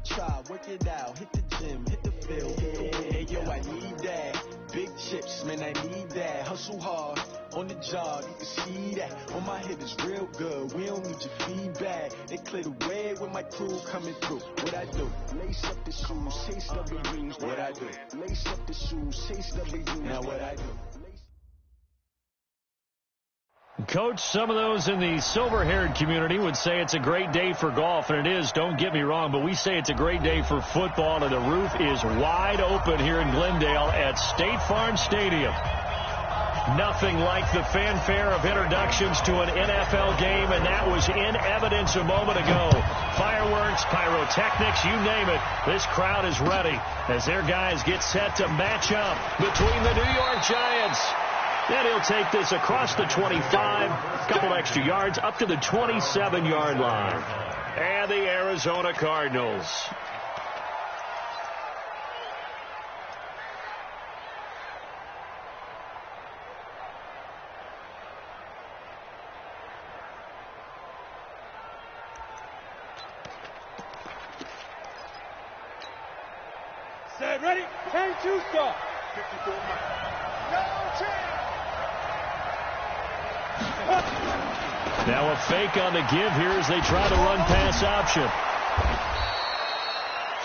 try, work it out, hit the gym, hit the field. Hey, yo, I need that. Big chips, man, I need that. Hustle hard, on the job, you can see that. On my hip is real good, we don't need your feedback. They clear the way with my crew coming through. What I do? Lace up the shoes, chase W's. What I do? Lace up the shoes, chase W's. Now what I do? Coach, some of those in the silver-haired community would say it's a great day for golf, and it is, don't get me wrong, but we say it's a great day for football, and the roof is wide open here in Glendale at State Farm Stadium. Nothing like the fanfare of introductions to an NFL game, and that was in evidence a moment ago. Fireworks, pyrotechnics, you name it. This crowd is ready as their guys get set to match up between the New York Giants. Then he'll take this across the 25, a couple extra yards, up to the 27-yard line. And the Arizona Cardinals. Set, ready, 10-2 start. 54 miles. No chance. Now a fake on the give here as they try to run pass option.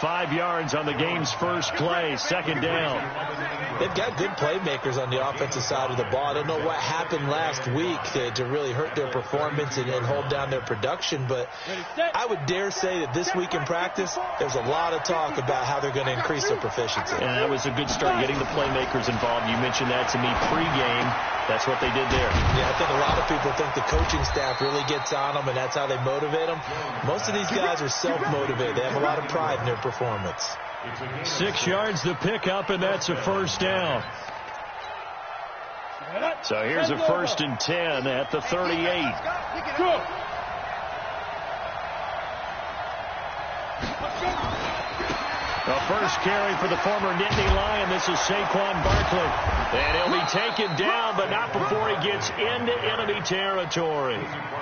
5 yards on the game's first play, second down. They've got good playmakers on the offensive side of the ball. I don't know what happened last week to really hurt their performance and hold down their production, but I would dare say that this week in practice, there's a lot of talk about how they're going to increase their proficiency. And that was a good start, getting the playmakers involved. You mentioned that to me pregame. That's what they did there. Yeah, I think a lot of people think the coaching staff really gets on them, and that's how they motivate them. Most of these guys are self-motivated. They have a lot of pride in their performance. 6 yards the pickup, and that's a first down. So here's a 1st and 10 at the 38. The first carry for the former Nittany Lion. This is Saquon Barkley. And he'll be taken down, but not before he gets into enemy territory.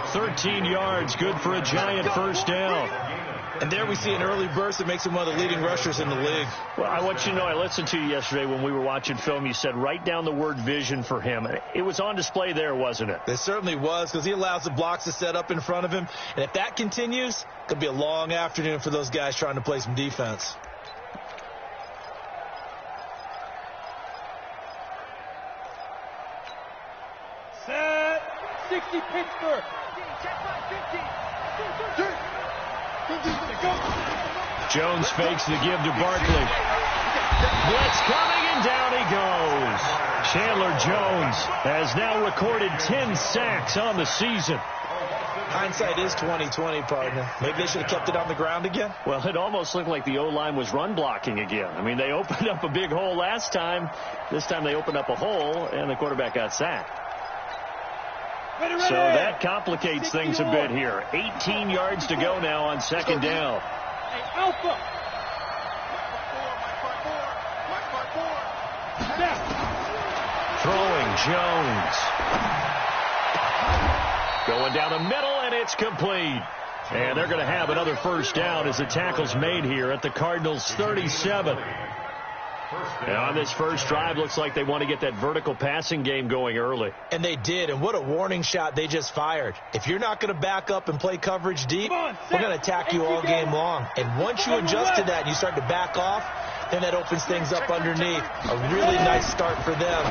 13 yards, good for a Giant first down. And there we see an early burst that makes him one of the leading rushers in the league. Well, I want you to know, I listened to you yesterday when we were watching film. You said write down the word vision for him. It was on display there, wasn't it? It certainly was, because he allows the blocks to set up in front of him. And if that continues, it'll be a long afternoon for those guys trying to play some defense. Set, 60 Pittsburgh. Jones fakes the give to Barkley. Blitz coming, and down he goes. Chandler Jones has now recorded 10 sacks on the season. Hindsight is 20/20, partner. Maybe they should have kept it on the ground again. Well, it almost looked like the O-line was run blocking again. I mean, they opened up a big hole last time. This time they opened up a hole, and the quarterback got sacked. So that complicates things a bit here. 18 yards to go now on second down. Hey, Alpha. Throwing Jones. Going down the middle, and it's complete. And they're going to have another first down as the tackle's made here at the Cardinals' 37. And on this first drive, looks like they want to get that vertical passing game going early. And they did, and what a warning shot they just fired. If you're not going to back up and play coverage deep, we're going to attack you all game long. And once you adjust to that and you start to back off, then that opens things up underneath. A really nice start for them.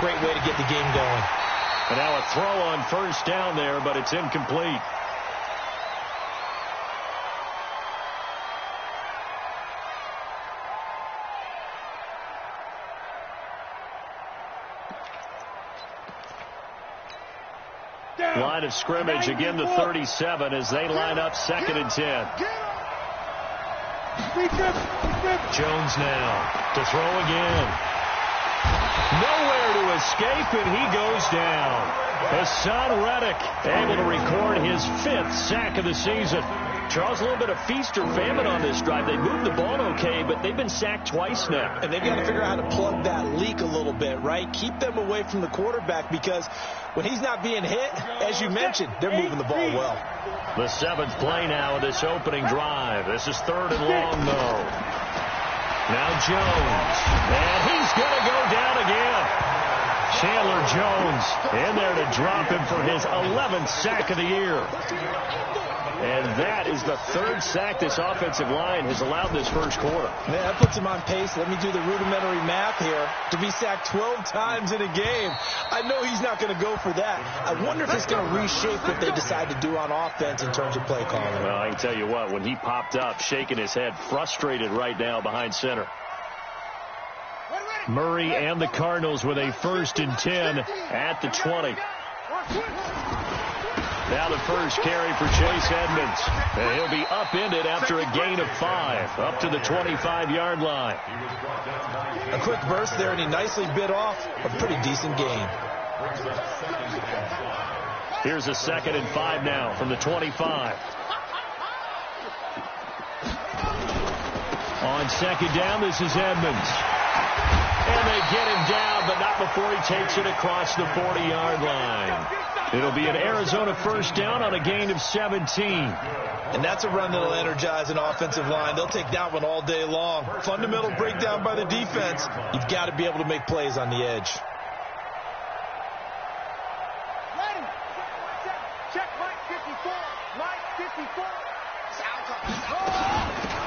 Great way to get the game going. And now a throw on first down there, but it's incomplete. Line of scrimmage, again the 37 as they line up 2nd and 10. Jones now to throw again. Nowhere to escape, and he goes down. Hassan Reddick able to record his 5th sack of the season. Charles, a little bit of feast or famine on this drive. They moved the ball okay, but they've been sacked twice now. And they've got to figure out how to plug that leak a little bit, right? Keep them away from the quarterback, because when he's not being hit, as you mentioned, they're moving the ball well. The 7th play now of this opening drive. This is 3rd and long, though. Now Jones, and he's going to go down again. Chandler Jones in there to drop him for his 11th sack of the year. And that is the 3rd sack this offensive line has allowed this first quarter. Man, that puts him on pace. Let me do the rudimentary math here. To be sacked 12 times in a game, I know he's not going to go for that. I wonder if it's going to reshape what they decide to do on offense in terms of play calling. Well, I can tell you what, when he popped up, shaking his head, frustrated right now behind center. Murray and the Cardinals with a 1st and 10 at the 20. Now the first carry for Chase Edmonds. And he'll be upended after a gain of 5, up to the 25-yard line. A quick burst there, and he nicely bit off a pretty decent gain. Here's a 2nd and 5 now from the 25. On 2nd down, this is Edmonds. And they get him down, but not before he takes it across the 40-yard line. It'll be an Arizona 1st down on a gain of 17. And that's a run that'll energize an offensive line. They'll take that one all day long. Fundamental breakdown by the defense. You've got to be able to make plays on the edge. Check Mike 54. Mike 54.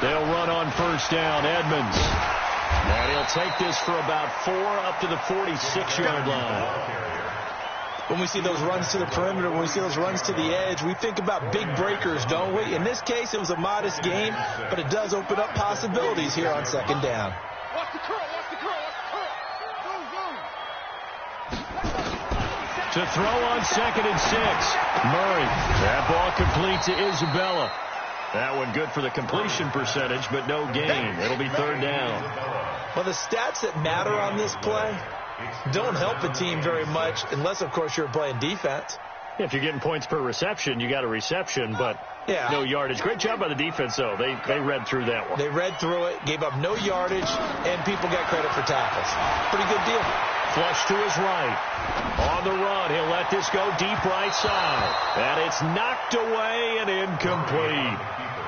They'll run on 1st down. Edmonds. And he'll take this for about 4 up to the 46-yard line. When we see those runs to the perimeter, when we see those runs to the edge, we think about big breakers, don't we? In this case, it was a modest gain, but it does open up possibilities here on 2nd down. Watch the curl, watch the curl, watch the curl. To throw on 2nd and 6. Murray. That ball complete to Isabella. That one good for the completion percentage, but no gain. It'll be 3rd down. Well, the stats that matter on this play don't help a team very much unless, of course, you're playing defense. If you're getting points per reception, you got a reception, but no yardage. Great job by the defense, though. They read through that one. They read through it, gave up no yardage, and people got credit for tackles. Pretty good deal. Flush to his right. On the run, he'll let this go deep right side. And it's knocked away and incomplete.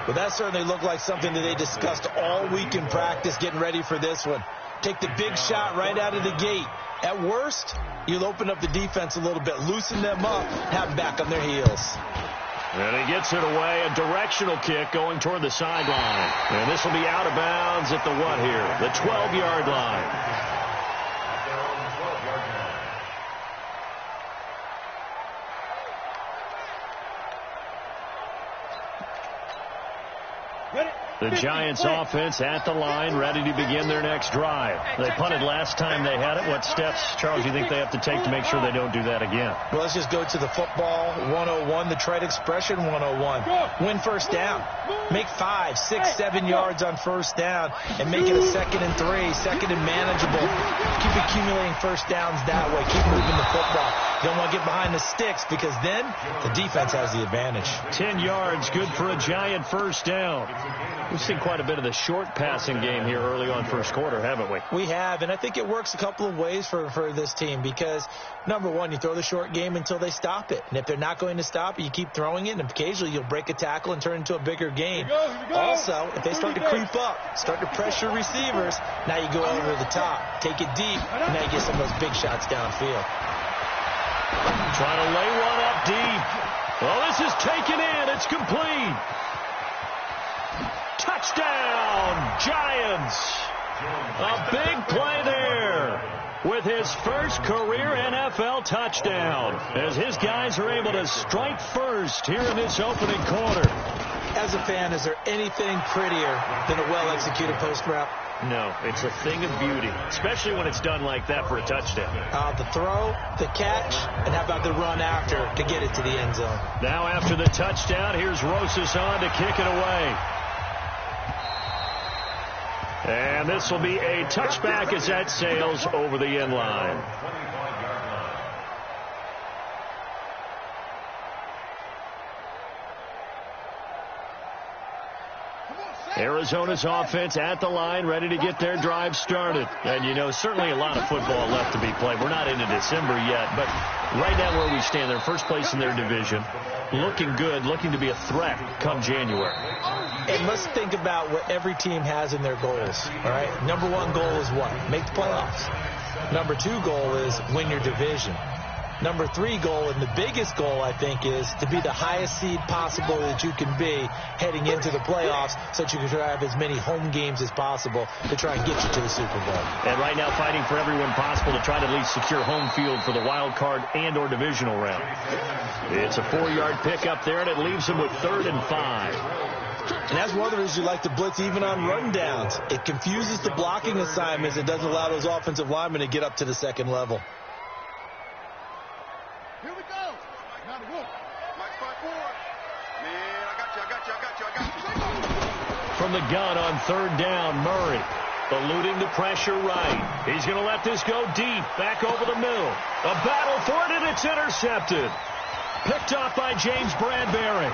Well, that certainly looked like something that they discussed all week in practice, getting ready for this one. Take the big shot right out of the gate. At worst, you'll open up the defense a little bit, loosen them up, have them back on their heels. And he gets it away, a directional kick going toward the sideline. And this will be out of bounds at the what here? The 12-yard line. The Giants offense at the line, ready to begin their next drive. They punted last time they had it. What steps, Charles, do you think they have to take to make sure they don't do that again? Well, let's just go to the football 101, the trade expression 101. Win 1st down. Make 5, 6, 7 yards on 1st down and make it a 2nd and 3, 2nd and manageable. Keep accumulating 1st downs that way. Keep moving the football. You don't want to get behind the sticks because then the defense has the advantage. 10 yards, good for a Giant 1st down. We've seen quite a bit of the short passing game here early on 1st quarter, haven't we? We have, and I think it works a couple of ways for this team because, number one, you throw the short game until they stop it. And if they're not going to stop it, you keep throwing it, and occasionally you'll break a tackle and turn it into a bigger game. Also, if they start to creep up, start to pressure receivers, now you go over the top, take it deep, and now you get some of those big shots downfield. Trying to lay one up deep. Well, this is taken in. It's complete. Touchdown, Giants. A big play there with his first career NFL touchdown as his guys are able to strike first here in this opening quarter. As a fan, is there anything prettier than a well-executed post route? No, it's a thing of beauty, especially when it's done like that for a touchdown. The throw, the catch, and how about the run after to get it to the end zone? Now after the touchdown, here's Rosas on to kick it away. And this will be a touchback as that sails over the end line. Arizona's offense at the line, ready to get their drive started. And, you know, certainly a lot of football left to be played. We're not into December yet, but right now where we stand, they're first place in their division, looking good, looking to be a threat come January. And let's think about what every team has in their goals, all right? Number one goal is what? Make the playoffs. Number two goal is win your division. Number three goal, and the biggest goal, I think, is to be the highest seed possible that you can be heading into the playoffs so that you can have as many home games as possible to try and get you to the Super Bowl. And right now fighting for everyone possible to try to at least secure home field for the wild card and or divisional round. It's a 4-yard pickup there, and it leaves them with 3rd and 5. And that's one of the reasons you like to blitz even on run downs. It confuses the blocking assignments. It doesn't allow those offensive linemen to get up to the second level. Here we go. Now the wolf. Mike 5-4. Man, I got you. From the gun on 3rd down, Murray eluding the pressure right. He's going to let this go deep, back over the middle. A battle for it, and it's intercepted. Picked off by James Bradbury.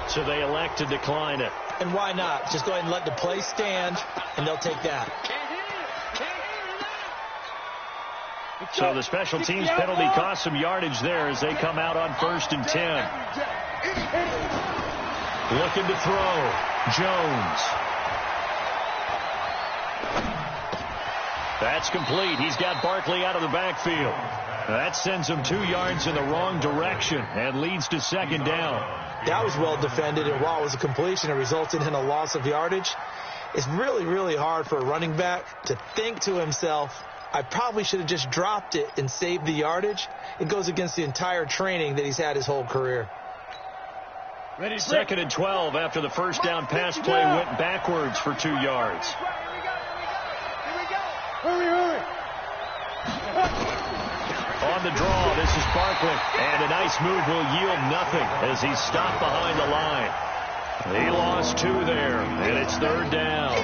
So they elect to decline it. And why not? Just go ahead and let the play stand, and they'll take that. So the special teams penalty cost some yardage there as they come out on 1st and 10. Looking to throw. Jones. That's complete. He's got Barkley out of the backfield. That sends him 2 yards in the wrong direction and leads to 2nd down. That was well defended, and while it was a completion, it resulted in a loss of yardage. It's really, really hard for a running back to think to himself, I probably should have just dropped it and saved the yardage. It goes against the entire training that he's had his whole career. 2nd and 12 after the first down pass play went backwards for 2 yards. Hurry. On the draw, this is Barkley, and a nice move will yield nothing as he's stopped behind the line. He lost 2 there, and it's 3rd down.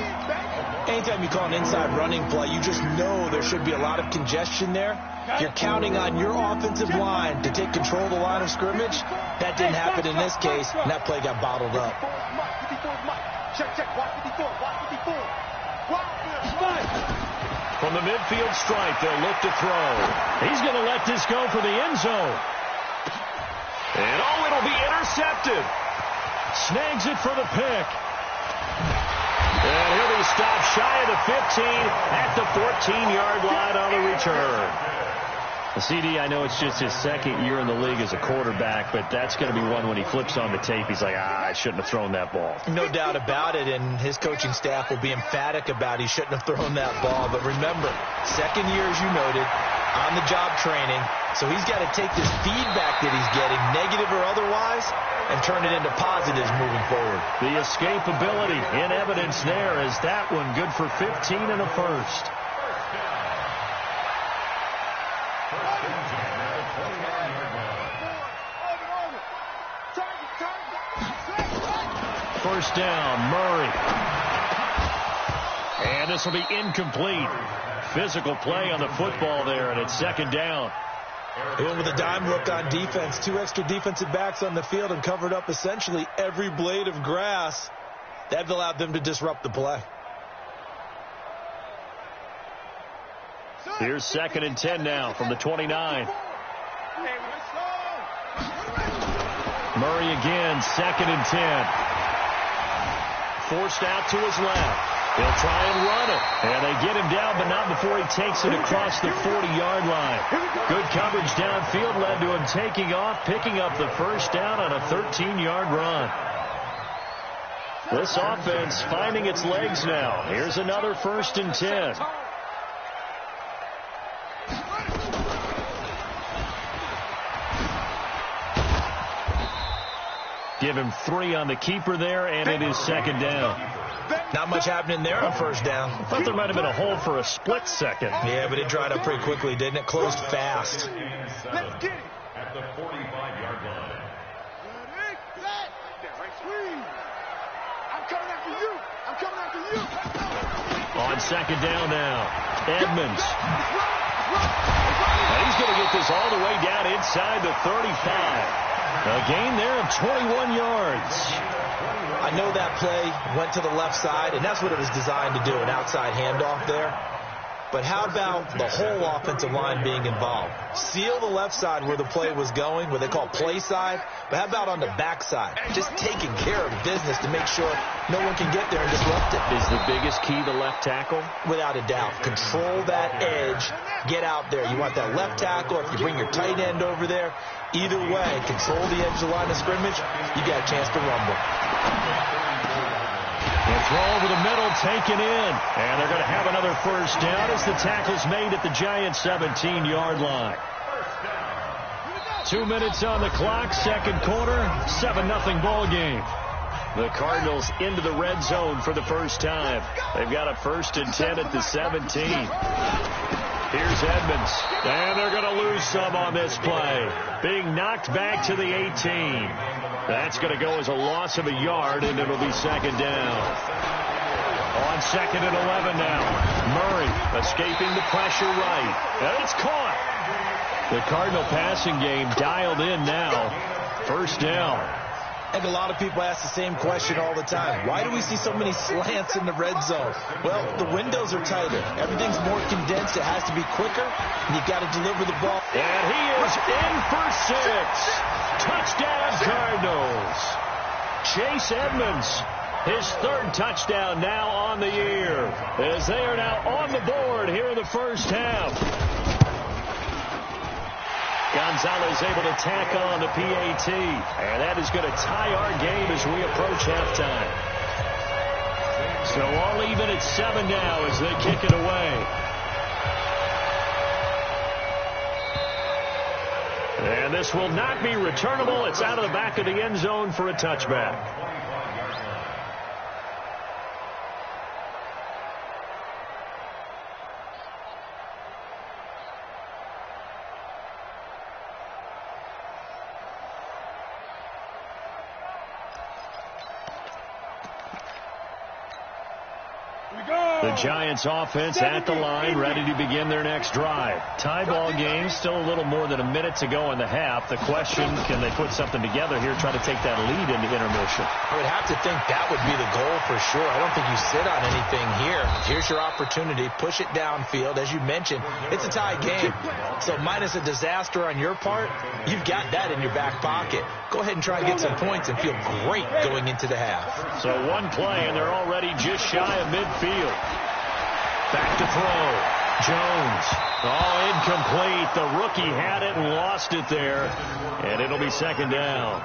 Anytime you call an inside running play, you just know there should be a lot of congestion there. You're counting on your offensive line to take control of the line of scrimmage. That didn't happen in this case, and that play got bottled up. From the midfield stripe, they'll look to throw. He's going to let this go for the end zone. And it'll be intercepted. Snags it for the pick. And he'll be stopped shy of the 15 at the 14-yard line on the return. CD, I know it's just his 2nd year in the league as a quarterback, but that's going to be one when he flips on the tape. He's like, I shouldn't have thrown that ball. No doubt about it, and his coaching staff will be emphatic about he shouldn't have thrown that ball. But remember, 2nd year, as you noted, on-the-job training, so he's got to take this feedback that he's getting, negative or otherwise, and turn it into positives moving forward. The escapability in evidence there is that one good for 15 and a first. First down, Murray. And this will be incomplete. Physical play on the football there, and it's 2nd down. They went with a dime look on defense. 2 extra defensive backs on the field and covered up essentially every blade of grass. That allowed them to disrupt the play. Here's 2nd and 10 now from the 29. Murray again, 2nd and 10. Forced out to his left. He'll try and run it. And they get him down, but not before he takes it across the 40-yard line. Good coverage downfield led to him taking off, picking up the first down on a 13-yard run. This offense finding its legs now. Here's another 1st and 10. Give him 3 on the keeper there, and it is 2nd down. Not much happening there on 1st down. I thought there might have been a hole for a split second. Yeah, but it dried up pretty quickly, didn't it? Closed fast. Let's get it. At the 45-yard line. I'm coming after you. On 2nd down now, Edmonds. And he's going to get this all the way down inside the 35. A gain there of 21 yards. I know that play went to the left side, and that's what it was designed to do, an outside handoff there. But how about the whole offensive line being involved? Seal the left side where the play was going, what they call play side. But how about on the back side? Just taking care of business to make sure no one can get there and disrupt it. Is the biggest key the left tackle? Without a doubt. Control that edge. Get out there. You want that left tackle. If you bring your tight end over there, either way, control the edge of the line of scrimmage, you got a chance to rumble. The throw over the middle, taken in. And they're going to have another first down as the tackle's made at the Giants' 17-yard line. 2 minutes on the clock, second quarter, 7-0 ball game. The Cardinals into the red zone for the first time. They've got a 1st and 10 at the 17. Here's Edmonds. And they're going to lose some on this play. Being knocked back to the 18. That's going to go as a loss of a yard, and it'll be second down. On 2nd and 11 now. Murray escaping the pressure right. And it's caught. The Cardinal passing game dialed in now. First down. And a lot of people ask the same question all the time. Why do we see so many slants in the red zone? Well, the windows are tighter. Everything's more condensed. It has to be quicker, and you've got to deliver the ball. And he is in for 6. Touchdown, Cardinals. Chase Edmonds, his 3rd touchdown now on the year, as they are now on the board here in the first half. Gonzalez able to tack on the PAT. And that is going to tie our game as we approach halftime. So all even at 7 now as they kick it away. And this will not be returnable. It's out of the back of the end zone for a touchback. The Giants offense at the line, ready to begin their next drive. Tie ball game, still a little more than a minute to go in the half. The question, can they put something together here, try to take that lead into intermission? I would have to think that would be the goal for sure. I don't think you sit on anything here. Here's your opportunity. Push it downfield. As you mentioned, it's a tie game. So minus a disaster on your part, you've got that in your back pocket. Go ahead and try and get some points and feel great going into the half. So one play, and they're already just shy of midfield. Back to throw. Jones. Oh, incomplete. The rookie had it and lost it there. And it'll be second down.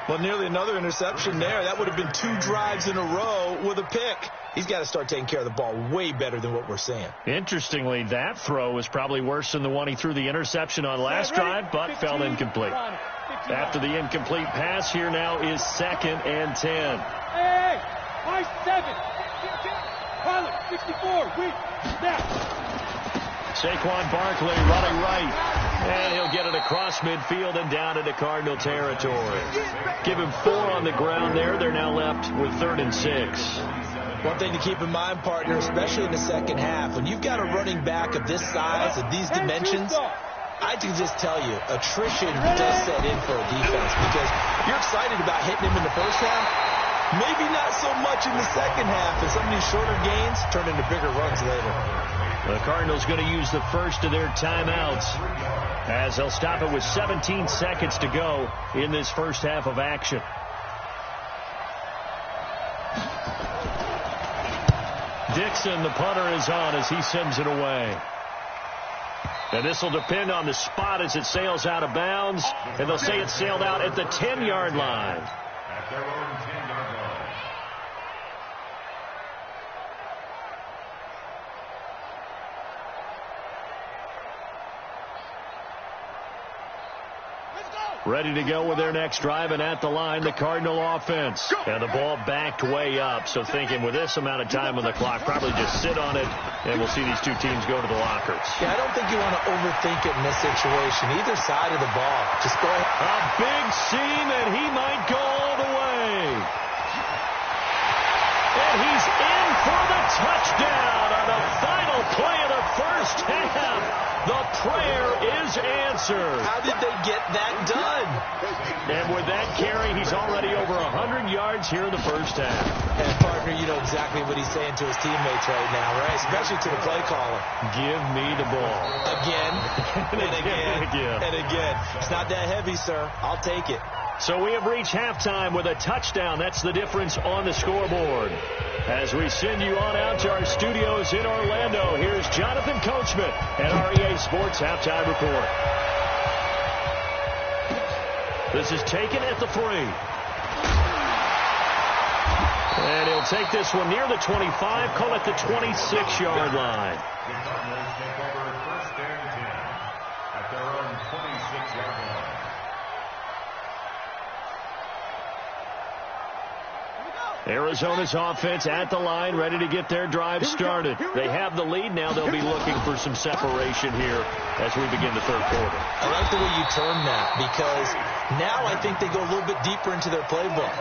Well, nearly another interception there. That would have been 2 drives in a row with a pick. He's got to start taking care of the ball way better than what we're seeing. Interestingly, that throw was probably worse than the one he threw the interception on last drive, but fell incomplete. After the incomplete pass, here now is 2nd and 10. Hey, my 7. Pilot, 64, wait, snap. Saquon Barkley running right. And he'll get it across midfield and down into Cardinal territory. Give him 4 on the ground there. They're now left with 3rd and 6. One thing to keep in mind, partner, especially in the second half, when you've got a running back of this size, of these dimensions, I can just tell you, attrition does set in for a defense because you're excited about hitting him in the first half. Maybe not so much in the second half, and some of these shorter gains turn into bigger runs later. The Cardinals going to use the first of their timeouts as they'll stop it with 17 seconds to go in this first half of action. Dixon, the punter, is on as he sends it away. And this will depend on the spot as it sails out of bounds. And they'll say it sailed out at the 10-yard line. At their own 10-yard line. Ready to go with their next drive, and at the line, the Cardinal offense. And the ball backed way up, so thinking with this amount of time on the clock, probably just sit on it, and we'll see these two teams go to the lockers. Yeah, I don't think you want to overthink it in this situation. Either side of the ball. Just go ahead. A big seam, and he might go all the way. And he's in for the touchdown on the final play of the first half. The prayer is answered. How did they get that done? And with that carry, he's already over 100 yards here in the first half. And, partner, you know exactly what he's saying to his teammates right now, right? Especially to the play caller. Give me the ball. Again, and again, again. and again. It's not that heavy, sir. I'll take it. So we have reached halftime with a touchdown. That's the difference on the scoreboard. As we send you on out to our studios in Orlando, here's Jonathan Coachman at REA Sports Halftime Report. This is taken at the 3. And he'll take this one near the 25, call it the 26-yard line. The Cardinals take over 1st and 10 at their own 26-yard line. Arizona's offense at the line, ready to get their drive started. They have the lead. Now they'll be looking for some separation here as we begin the third quarter. I like the way you term that, because now I think they go a little bit deeper into their playbook.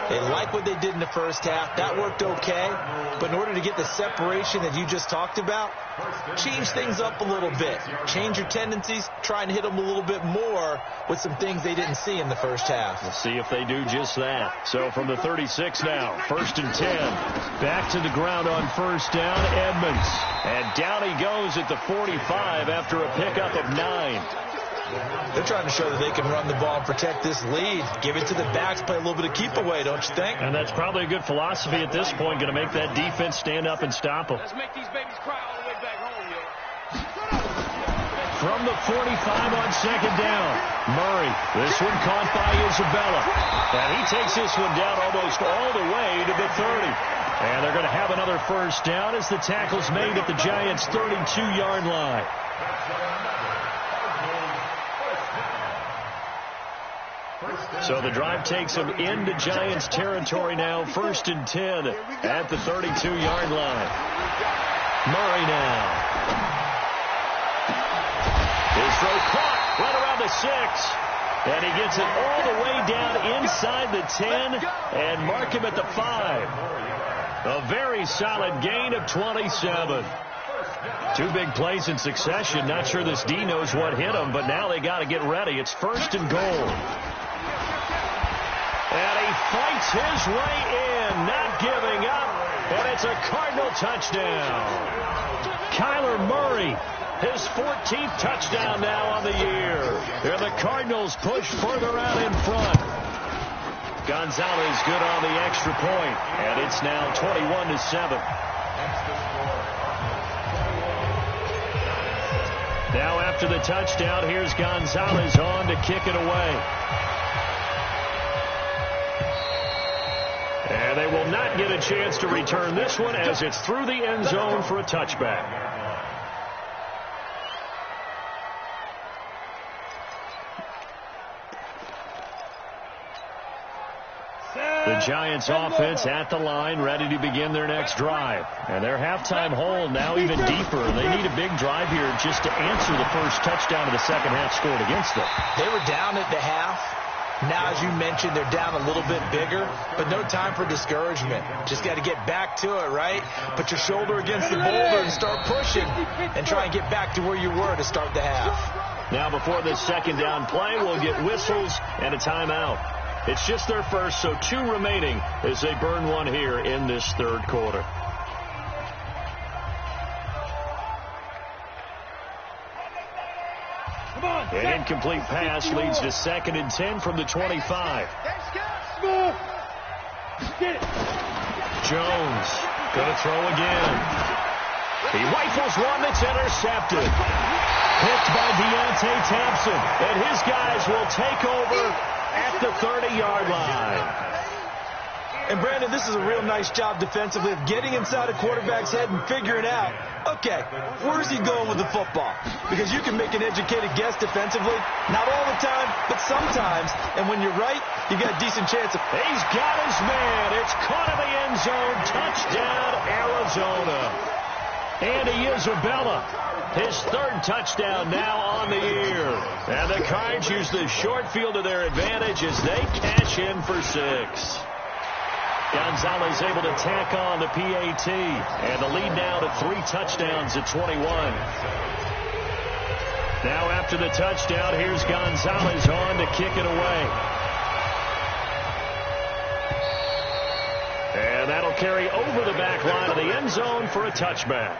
They like what they did in the first half. That worked okay. But in order to get the separation that you just talked about, change things up a little bit. Change your tendencies. Try and hit them a little bit more with some things they didn't see in the first half. We'll see if they do just that. So from the 36 now, 1st and 10. Back to the ground on 1st down, Edmonds. And down he goes at the 45 after a pickup of 9. They're trying to show that they can run the ball and protect this lead. Give it to the backs, play a little bit of keep away, don't you think? And that's probably a good philosophy at this point, going to make that defense stand up and stop them. Let's make these babies cry all the way back home, yo. From the 45 on 2nd down, Murray. This one caught by Isabella. And he takes this one down almost all the way to the 30. And they're going to have another 1st down as the tackle's made at the Giants' 32-yard line. So the drive takes them into Giants territory now, 1st and 10 at the 32-yard line. Murray now. His throw caught right around the 6. And he gets it all the way down inside the 10 and mark him at the 5. A very solid gain of 27. 2 big plays in succession. Not sure this D knows what hit him, but now they got to get ready. It's 1st and goal. And he fights his way in, not giving up. And it's a Cardinal touchdown. Kyler Murray, his 14th touchdown now on the year. And the Cardinals push further out in front. Gonzalez good on the extra point. And it's now 21-7. Now after the touchdown, here's Gonzalez on to kick it away. And they will not get a chance to return this one as it's through the end zone for a touchback. The Giants offense at the line, ready to begin their next drive. And their halftime hole now even deeper. They need a big drive here just to answer the first touchdown of the second half scored against them. They were down at the half. Now, as you mentioned, they're down a little bit bigger, but no time for discouragement. Just got to get back to it, right? Put your shoulder against the boulder and start pushing and try and get back to where you were to start the half. Now, before this 2nd down play, we'll get whistles and a timeout. It's just their first, so 2 remaining as they burn one here in this third quarter. An incomplete pass leads to 2nd and 10 from the 25. Jones gonna throw again. He rifles one that's intercepted. Picked by Deontay Thompson. And his guys will take over at the 30-yard line. And, Brandon, this is a real nice job defensively of getting inside a quarterback's head and figuring out, okay, where's he going with the football? Because you can make an educated guess defensively. Not all the time, but sometimes. And when you're right, you got a decent chance of... He's got his man. It's caught in the end zone. Touchdown, Arizona. Andy Isabella, his 3rd touchdown now on the year. And the Cards use the short field to their advantage as they cash in for 6. Gonzalez able to tack on the PAT. And the lead now to 3 touchdowns at 21. Now after the touchdown, here's Gonzalez on to kick it away. And that'll carry over the back line of the end zone for a touchback.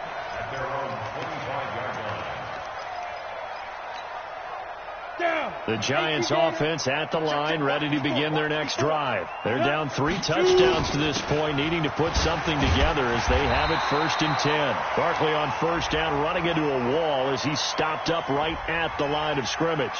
The Giants offense at the line, ready to begin their next drive. They're down 3 touchdowns to this point, needing to put something together as they have it 1st and 10. Barkley on 1st down, running into a wall as he's stopped up right at the line of scrimmage.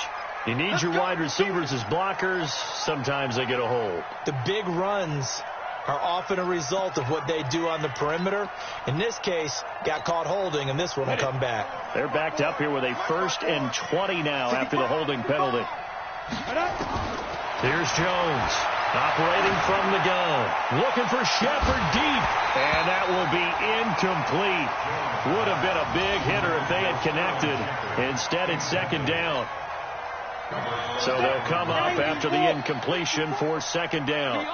You need your wide receivers as blockers. Sometimes they get a hold. The big runs are often a result of what they do on the perimeter. In this case, got caught holding, and this one will come back. They're backed up here with a 1st and 20 now after the holding penalty. Here's Jones, operating from the gun, looking for Shepard deep, and that will be incomplete. Would have been a big hitter if they had connected. Instead, it's 2nd down. So they'll come up after the incompletion for 2nd down.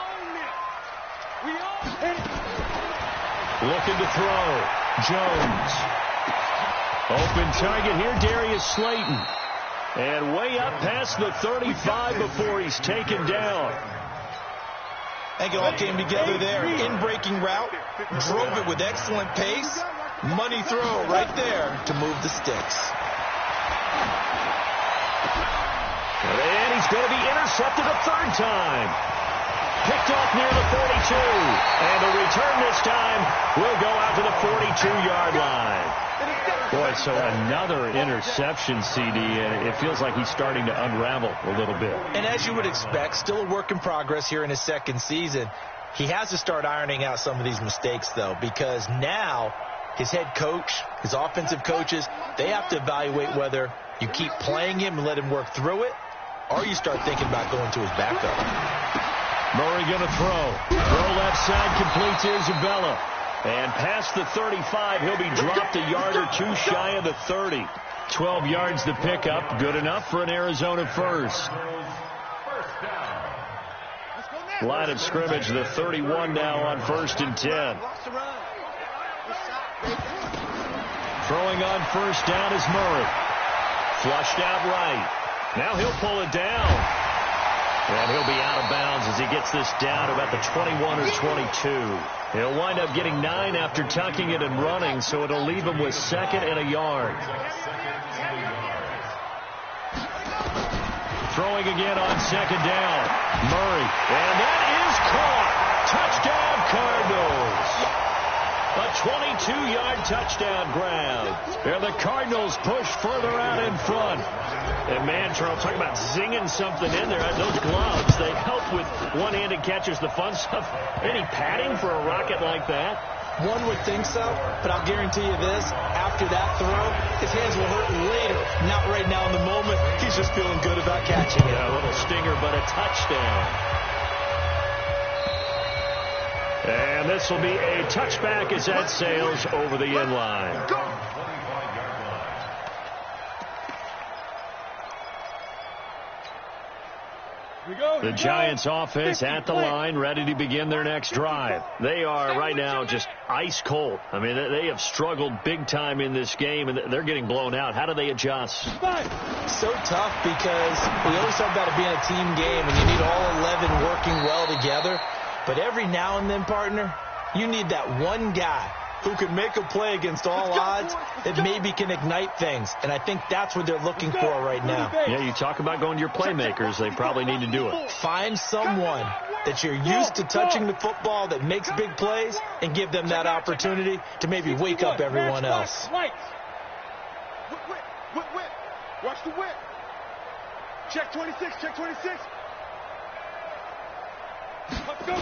Looking to throw. Jones. Open target here, Darius Slayton. And way up past the 35 before he's taken down. I think it all came together there. In-breaking route. Drove it with excellent pace. Money throw right there to move the sticks. And he's going to be intercepted a 3rd time. Picked off near the 42. And the return this time will go out to the 42-yard line. Boy, so another interception, CD, and it feels like he's starting to unravel a little bit. And as you would expect, still a work in progress here in his 2nd season. He has to start ironing out some of these mistakes, though, because now his head coach, his offensive coaches, they have to evaluate whether you keep playing him and let him work through it, or you start thinking about going to his backup. Murray going to throw. Throw left side, complete to Isabella. And past the 35, he'll be dropped a yard or 2 shy of the 30. 12 yards to pick up. Good enough for an Arizona first. Line of scrimmage, the 31 now on 1st and 10. Throwing on 1st down is Murray. Flushed out right. Now he'll pull it down. And he'll be out of bounds as he gets this down about the 21 or 22. He'll wind up getting 9 after tucking it and running, so it'll leave him with 2nd and a yard. Throwing again on 2nd down. Murray. And that is caught. Touchdown, Cardinals. A 22-yard touchdown grab. And the Cardinals push further out in front. And man, Charles, talk about zinging something in there. Those gloves, they help with one-handed catches, the fun stuff. Any padding for a rocket like that? One would think so, but I'll guarantee you this. After that throw, his hands will hurt later. Not right now in the moment. He's just feeling good about catching it. Yeah, a little stinger, but a touchdown. And this will be a touchback as that sails over the end line. The Giants offense at the line, ready to begin their next drive. They are right now just ice cold. I mean, they have struggled big time in this game, and they're getting blown out. How do they adjust? So tough because we always talk about it being a team game, and you need all 11 working well together. But every now and then, partner, you need that one guy who can make a play against all odds that maybe can ignite things. And I think that's what they're looking for right now. Yeah, you talk about going to your playmakers. They probably need to do it. Find someone that you're used to touching the football that makes big plays and give them that opportunity to maybe wake up everyone else. Whip. Watch the whip. Check 26, check 26. Let's go.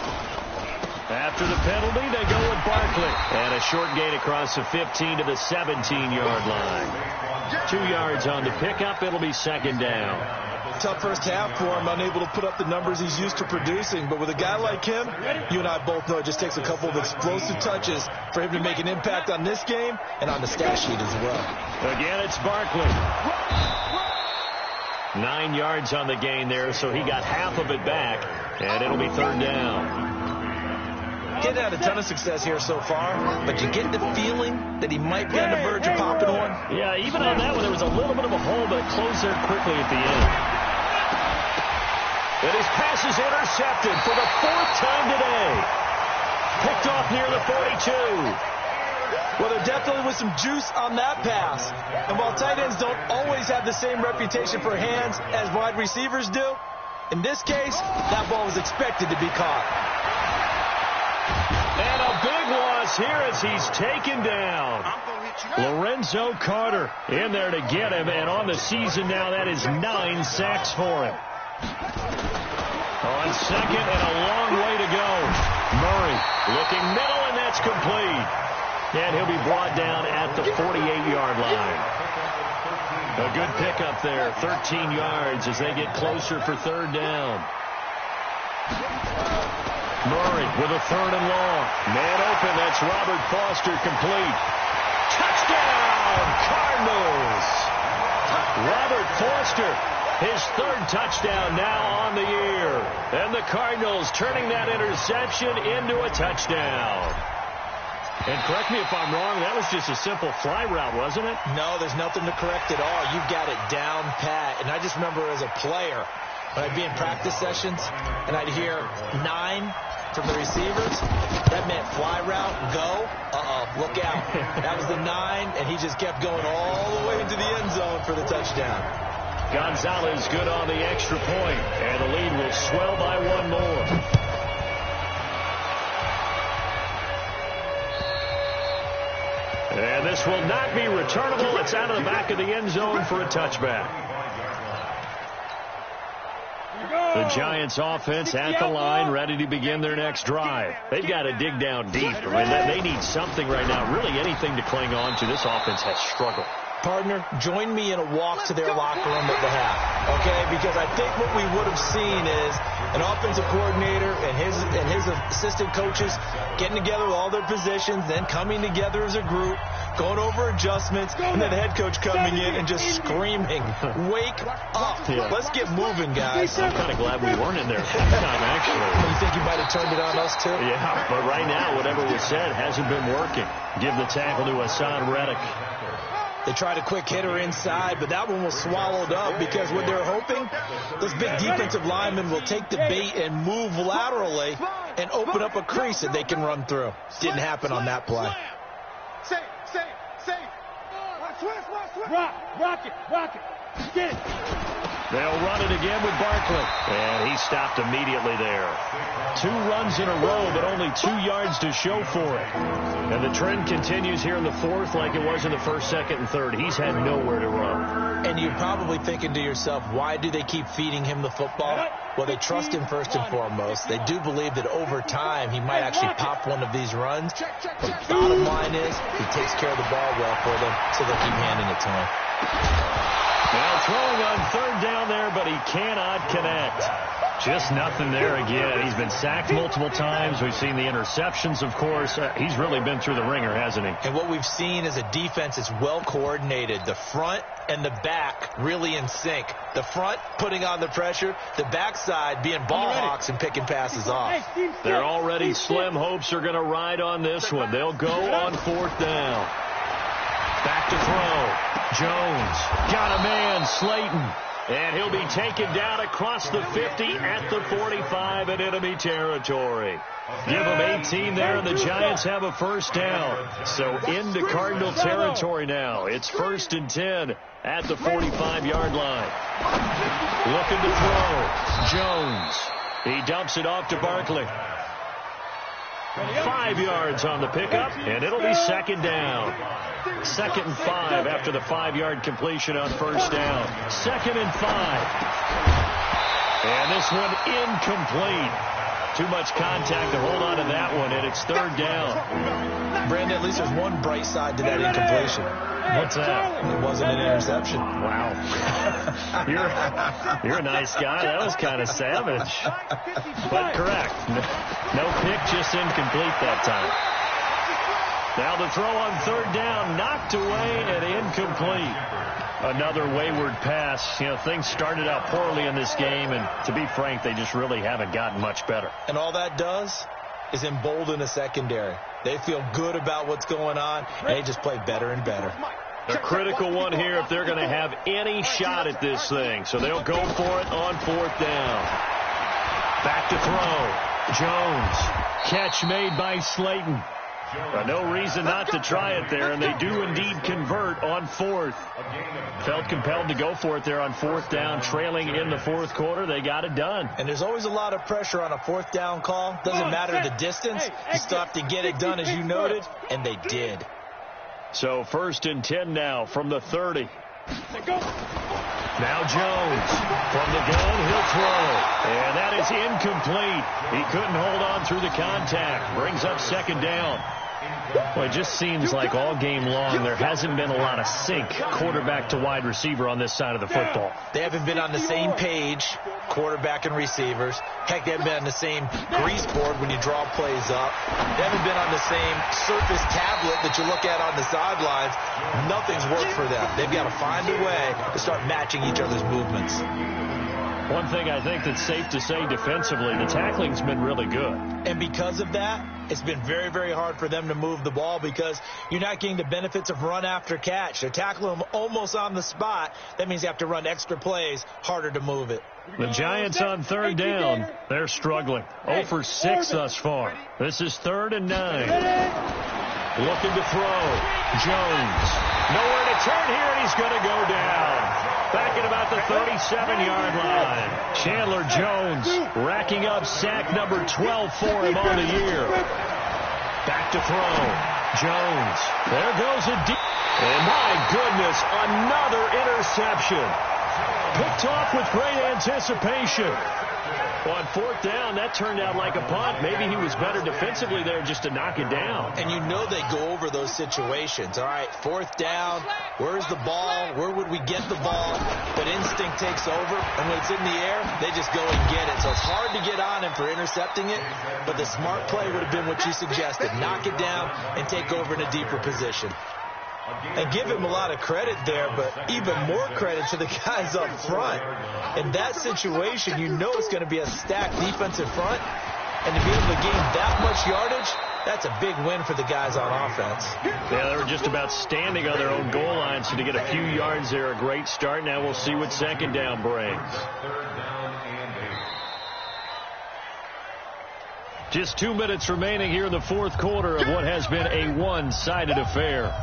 After the penalty, they go with Barkley. And a short gain across the 15 to the 17-yard line. 2 yards on the pickup. It'll be 2nd down. Tough first half for him, unable to put up the numbers he's used to producing. But with a guy like him, you and I both know it just takes a couple of explosive touches for him to make an impact on this game and on the stat sheet as well. Again, it's Barkley. 9 yards on the gain there, so he got half of it back. And it'll be 3rd down. He hasn't had a ton of success here so far, but you get the feeling that he might be on the verge of popping one. Yeah, even on that one, there was a little bit of a hole, but it closed there quickly at the end. And his pass is intercepted for the 4th time today. Picked off near the 42. Well, there definitely was some juice on that pass. And while tight ends don't always have the same reputation for hands as wide receivers do, in this case, that ball was expected to be caught. And a big loss here as he's taken down. Lorenzo Carter in there to get him, and on the season now, that is 9 sacks for him. On second and a long way to go. Murray looking middle, and that's complete. And he'll be brought down at the 48-yard line. A good pickup there, 13 yards as they get closer for 3rd down. Murray with a 3rd and long. Man open, that's Robert Foster, complete. Touchdown, Cardinals! Robert Foster, his 3rd touchdown now on the year. And the Cardinals turning that interception into a touchdown. And correct me if I'm wrong, that was just a simple fly route, wasn't it? No, there's nothing to correct at all. You've got it down pat. And I just remember as a player, when I'd be in practice sessions, and I'd hear 9 from the receivers, that meant fly route, go, look out. That was the 9, and he just kept going all the way into the end zone for the touchdown. Gonzalez good on the extra point, and the lead will swell by 1 more. And this will not be returnable. It's out of the back of the end zone for a touchback. The Giants offense at the line, ready to begin their next drive. They've got to dig down deep. I mean, they need something right now, really anything to cling on to. This offense has struggled. Partner, join me in a walk to their locker room at the half, okay? Because I think what we would have seen is an offensive coordinator and his assistant coaches getting together with all their positions, then coming together as a group, going over adjustments, and then the head coach coming in and just screaming, wake up. Yeah. Let's get moving, guys. I'm kind of glad we weren't in there at that time, actually. You think you might have turned it on us, too? Yeah, but right now, whatever was said hasn't been working. Give the tackle to Hassan Reddick. They tried a quick hitter inside, but that one was swallowed up because what they're hoping, those big defensive linemen will take the bait and move laterally and open up a crease that they can run through. Didn't happen on that play. Safe. Rock it. Get it. They'll run it again with Barkley. And he stopped immediately there. 2 runs in a row, but only 2 yards to show for it. And the trend continues here in the 4th like it was in the 1st, 2nd, and 3rd. He's had nowhere to run. And you're probably thinking to yourself, why do they keep feeding him the football? Well, they trust him first and foremost. They do believe that over time he might actually pop one of these runs. But the bottom line is he takes care of the ball well for them, so they'll keep handing it to him. Now throwing on 3rd down there, but he cannot connect. Just nothing there again. He's been sacked multiple times. We've seen the interceptions, of course. He's really been through the ringer, hasn't he? And what we've seen is a defense that's well coordinated. The front and the back really in sync. The front putting on the pressure. The backside being ball hawks and picking passes off. They're already slim hopes are going to ride on this one. They'll go on 4th down. Back to throw. Jones got a man, Slayton. And he'll be taken down across the 50 at the 45 in enemy territory. Give them 18 there, and the Giants have a 1st down. So into Cardinal territory now. It's 1st and 10 at the 45-yard line. Looking to throw. Jones. He dumps it off to Barkley. 5 yards on the pickup, and it'll be 2nd down. 2nd and 5 after the 5-yard completion on 1st down. 2nd and 5. And this one incomplete. Too much contact to hold on to that one, and it's 3rd down. Brandon, at least there's one bright side to that incompletion. What's that? It wasn't an interception. Wow. You're a nice guy. That was kind of savage. But correct. No pick, just incomplete that time. Now the throw on 3rd down, knocked away and incomplete. Another wayward pass. You know, things started out poorly in this game, and to be frank, they just really haven't gotten much better. And all that does, is embolden the secondary. They feel good about what's going on, and they just play better and better. A critical one here if they're going to have any shot at this thing. So they'll go for it on 4th down. Back to throw. Jones. Catch made by Slayton. No reason not to try it there, and they do indeed convert on 4th. Felt compelled to go for it there on 4th down, trailing in the 4th quarter. They got it done. And there's always a lot of pressure on a 4th down call. Doesn't matter the distance. You still have to get it done, as you noted, and they did. So 1st and 10 now from the 30. Now Jones from the gun, he'll throw. And that is incomplete. He couldn't hold on through the contact. Brings up 2nd down. Well, it just seems like all game long there hasn't been a lot of sync quarterback to wide receiver on this side of the football. They haven't been on the same page, quarterback and receivers. Heck, they haven't been on the same grease board when you draw plays up. They haven't been on the same surface tablet that you look at on the sidelines. Nothing's worked for them. They've got to find a way to start matching each other's movements. One thing I think that's safe to say defensively, the tackling's been really good. And because of that, it's been very, very hard for them to move the ball because you're not getting the benefits of run after catch. They're tackling them almost on the spot. That means you have to run extra plays, harder to move it. The Giants on 3rd down. They're struggling. 0 for 6 thus far. This is 3rd and 9. Looking to throw. Jones. Nowhere to turn here, and he's going to go down. Back at about the 37-yard line. Chandler Jones racking up sack number 12 for him on the year. Back to throw. Jones. There goes a deep. And my goodness, another interception. Picked off with great anticipation. On 4th down, that turned out like a punt. Maybe he was better defensively there just to knock it down. And you know they go over those situations. All right, 4th down, where's the ball? Where would we get the ball? But instinct takes over, and when it's in the air, they just go and get it. So it's hard to get on him for intercepting it, but the smart play would have been what you suggested. Knock it down and take over in a deeper position. And give him a lot of credit there, but even more credit to the guys up front. In that situation, you know it's going to be a stacked defensive front, and to be able to gain that much yardage, that's a big win for the guys on offense. Yeah, they were just about standing on their own goal line, so to get a few yards there, a great start. Now we'll see what 2nd down brings. Just 2 minutes remaining here in the 4th quarter of what has been a one-sided affair.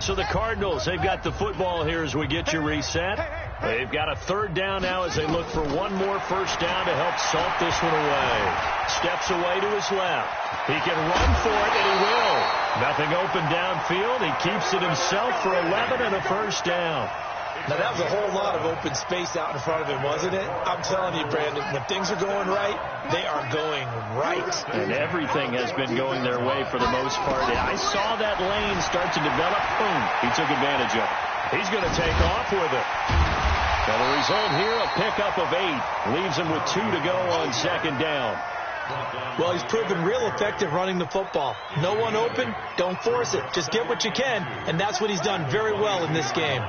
So the Cardinals, they've got the football here as we get you reset. They've got a 3rd down now as they look for one more 1st down to help salt this one away. Steps away to his left. He can run for it, and he will. Nothing open downfield. He keeps it himself for 11 and a 1st down. Now, that was a whole lot of open space out in front of him, wasn't it? I'm telling you, Brandon, when things are going right, they are going right. And everything has been going their way for the most part. I saw that lane start to develop. Boom. He took advantage of it. He's going to take off with it. And the result here, a pickup of 8. Leaves him with 2 to go on 2nd down. Well, he's proven real effective running the football. No one open, don't force it. Just get what you can, and that's what he's done very well in this game.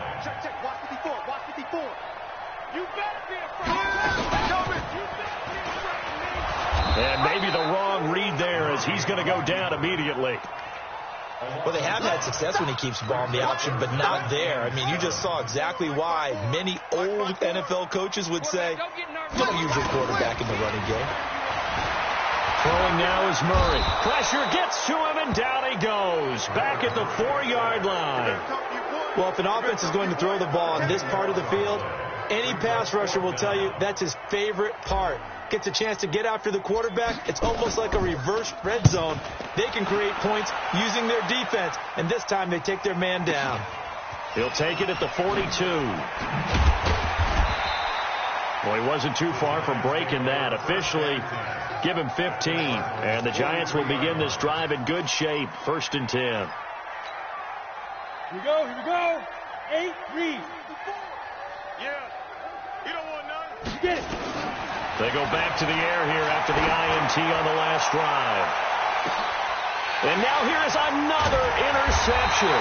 And maybe the wrong read there as he's going to go down immediately. Well, they have had success when he keeps the ball in the option, but not there. I mean, you just saw exactly why many old NFL coaches would say, don't use your quarterback in the running game. Throwing now is Murray. Pressure gets to him, and down he goes. Back at the 4-yard line. Well, if an offense is going to throw the ball on this part of the field, any pass rusher will tell you that's his favorite part. Gets a chance to get after the quarterback. It's almost like a reverse red zone. They can create points using their defense, and this time they take their man down. He'll take it at the 42. Well, he wasn't too far from breaking that. Officially, give him 15. And the Giants will begin this drive in good shape. 1st and 10. Here we go, here we go. 8, read. Yeah, you don't want none. You get it. They go back to the air here after the INT on the last drive. And now here is another interception.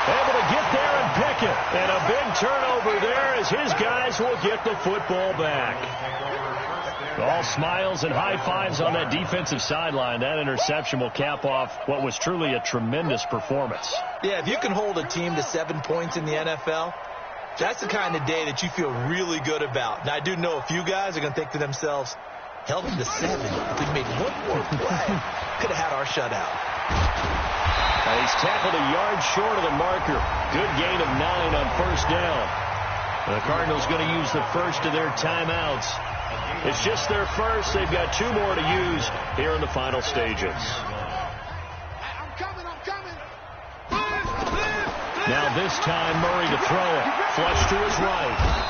Able to get there and pick it. And a big turnover there as his guys will get the football back. All smiles and high fives on that defensive sideline. That interception will cap off what was truly a tremendous performance. Yeah, if you can hold a team to 7 points in the NFL, that's the kind of day that you feel really good about. Now, I do know a few guys are going to think to themselves, held them to 7. If we made one more play, could have had our shutout. He's tackled a yard short of the marker. Good gain of 9 on first down. The Cardinals going to use the first of their timeouts. It's just their first. They've got 2 more to use here in the final stages. I'm coming. Now this time Murray to throw it. Flush to his right.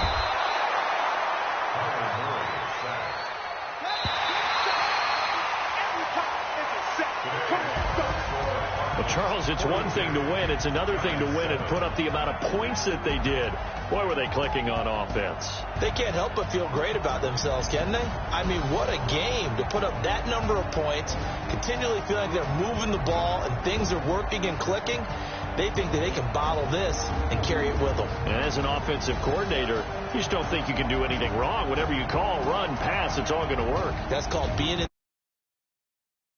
Well, Charles, it's one thing to win. It's another thing to win and put up the amount of points that they did. Boy, were they clicking on offense. They can't help but feel great about themselves, can they? I mean, what a game to put up that number of points, continually feel like they're moving the ball and things are working and clicking. They think that they can bottle this and carry it with them. And as an offensive coordinator, you just don't think you can do anything wrong. Whatever you call, run, pass, it's all going to work. That's called being in